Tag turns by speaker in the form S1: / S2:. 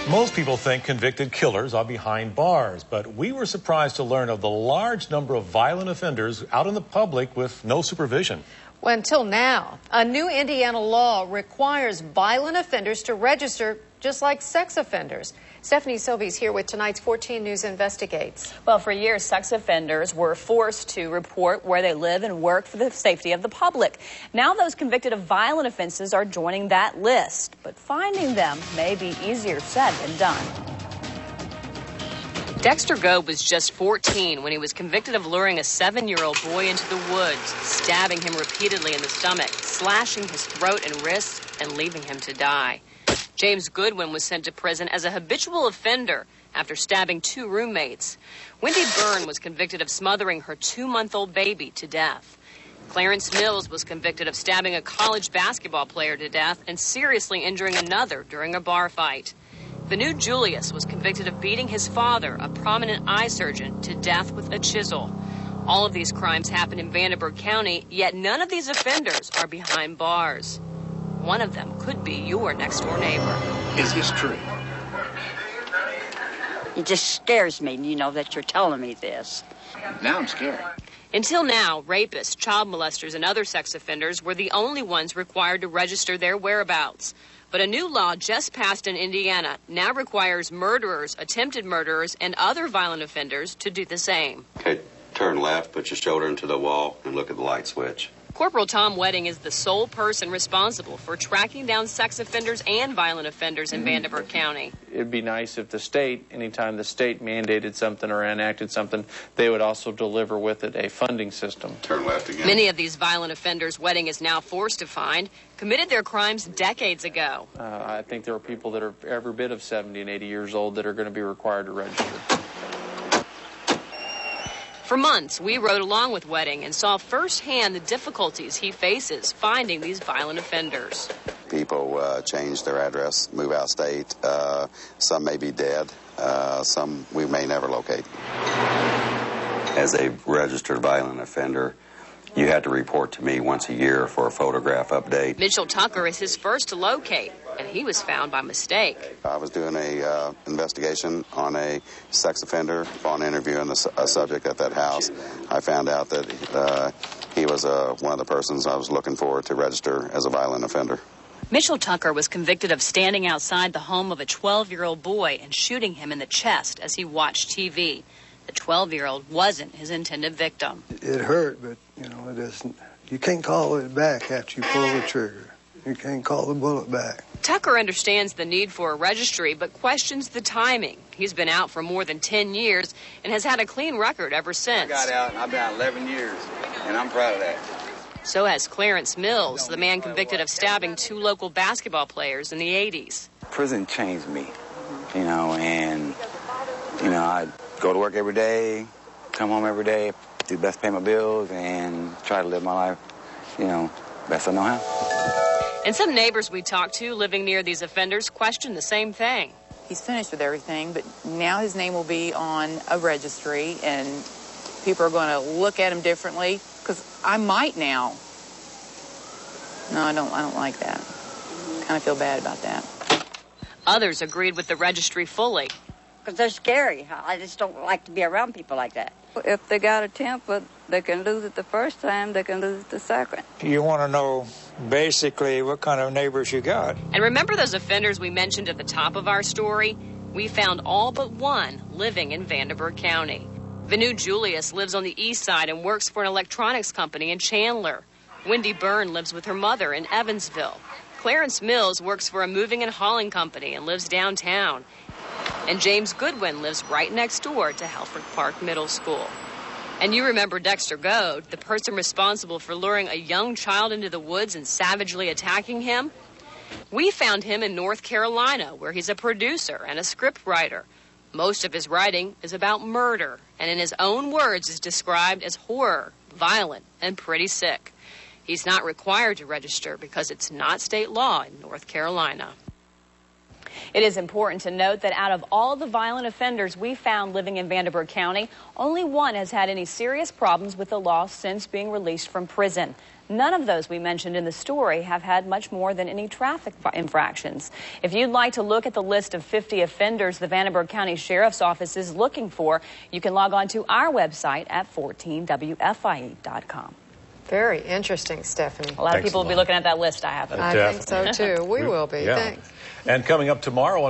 S1: Most people think convicted killers are behind bars, but we were surprised to learn of the large number of violent offenders out in the public with no supervision.
S2: Well, until now, a new Indiana law requires violent offenders to register just like sex offenders. Stephanie Sylvie's here with tonight's 14 News Investigates.
S3: Well, for years, sex offenders were forced to report where they live and work for the safety of the public. Now those convicted of violent offenses are joining that list, but finding them may be easier said than done. Dexter Gobe was just 14 when he was convicted of luring a 7-year-old boy into the woods, stabbing him repeatedly in the stomach, slashing his throat and wrists, and leaving him to die. James Goodwin was sent to prison as a habitual offender after stabbing 2 roommates. Wendy Byrne was convicted of smothering her 2-month-old baby to death. Clarence Mills was convicted of stabbing a college basketball player to death and seriously injuring another during a bar fight. Vanu Julius was convicted of beating his father, a prominent eye surgeon, to death with a chisel. All of these crimes happened in Vanderburgh County, yet none of these offenders are behind bars. One of them could be your next-door neighbor.
S4: Is this true?
S5: It just scares me, that you're telling me this.
S4: Now I'm scared.
S3: Until now, rapists, child molesters, and other sex offenders were the only ones required to register their whereabouts. But a new law just passed in Indiana now requires murderers, attempted murderers, and other violent offenders to do the same.
S6: Okay, turn left, put your shoulder into the wall, and look at the light switch.
S3: Corporal Tom Wedding is the sole person responsible for tracking down sex offenders and violent offenders in Vanderburgh County.
S7: It'd be nice if the state, anytime the state mandated something or enacted something, they would also deliver with it a funding system.
S6: Turn left again.
S3: Many of these violent offenders Wedding is now forced to find committed their crimes decades ago.
S7: I think there are people that are every bit of 70 and 80 years old that are going to be required to register.
S3: For months, we rode along with Wedding and saw firsthand the difficulties he faces finding these violent offenders.
S6: People change their address, move out of state. Some may be dead. Some we may never locate. As a registered violent offender, you had to report to me once a year for a photograph update.
S3: Mitchell Tucker is his first to locate, and he was found by mistake.
S6: I was doing a investigation on a sex offender. Upon interviewing a subject at that house, I found out that he was one of the persons I was looking for to register as a violent offender.
S3: Mitchell Tucker was convicted of standing outside the home of a 12-year-old boy and shooting him in the chest as he watched TV. The 12-year-old wasn't his intended victim.
S8: It hurt, but, it isn't. You can't call it back after you pull the trigger. You can't call the bullet back.
S3: Tucker understands the need for a registry, but questions the timing. He's been out for more than 10 years and has had a clean record ever since.
S9: I got out, and I've been out 11 years, and I'm proud of that.
S3: So has Clarence Mills, the man convicted of stabbing 2 local basketball players in the 80s.
S9: Prison changed me, and, I go to work every day, come home every day, do best pay my bills, and try to live my life, best I know how.
S3: And some neighbors we talked to living near these offenders question the same thing.
S10: He's finished with everything, but now his name will be on a registry, and people are going to look at him differently, because I might now. No, I don't like that. Kind of feel bad about that.
S3: Others agreed with the registry fully.
S5: Because they're scary. I just don't like to be around people like that.
S11: If they got a temper, they can lose it the first time, they can lose it the second.
S12: You want to know basically what kind of neighbors you got.
S3: And remember those offenders we mentioned at the top of our story? We found all but one living in Vanderburgh County. Vanu Julius lives on the east side and works for an electronics company in Chandler. Wendy Byrne lives with her mother in Evansville. Clarence Mills works for a moving and hauling company and lives downtown. And James Goodwin lives right next door to Helfrich Park Middle School. And you remember Dexter Goad, the person responsible for luring a young child into the woods and savagely attacking him? We found him in North Carolina, where he's a producer and a script writer. Most of his writing is about murder, and in his own words is described as horror, violent, and pretty sick. He's not required to register because it's not state law in North Carolina. It is important to note that out of all the violent offenders we found living in Vanderburgh County, only one has had any serious problems with the law since being released from prison. None of those we mentioned in the story have had much more than any traffic infractions. If you'd like to look at the list of 50 offenders the Vanderburgh County Sheriff's Office is looking for, you can log on to our website at 14WFIE.com.
S2: Very interesting, Stephanie.
S3: A lot of people will be looking at that list, I have.
S2: I think so, too. We will be.
S1: Yeah.
S2: Thanks.
S1: And coming up tomorrow on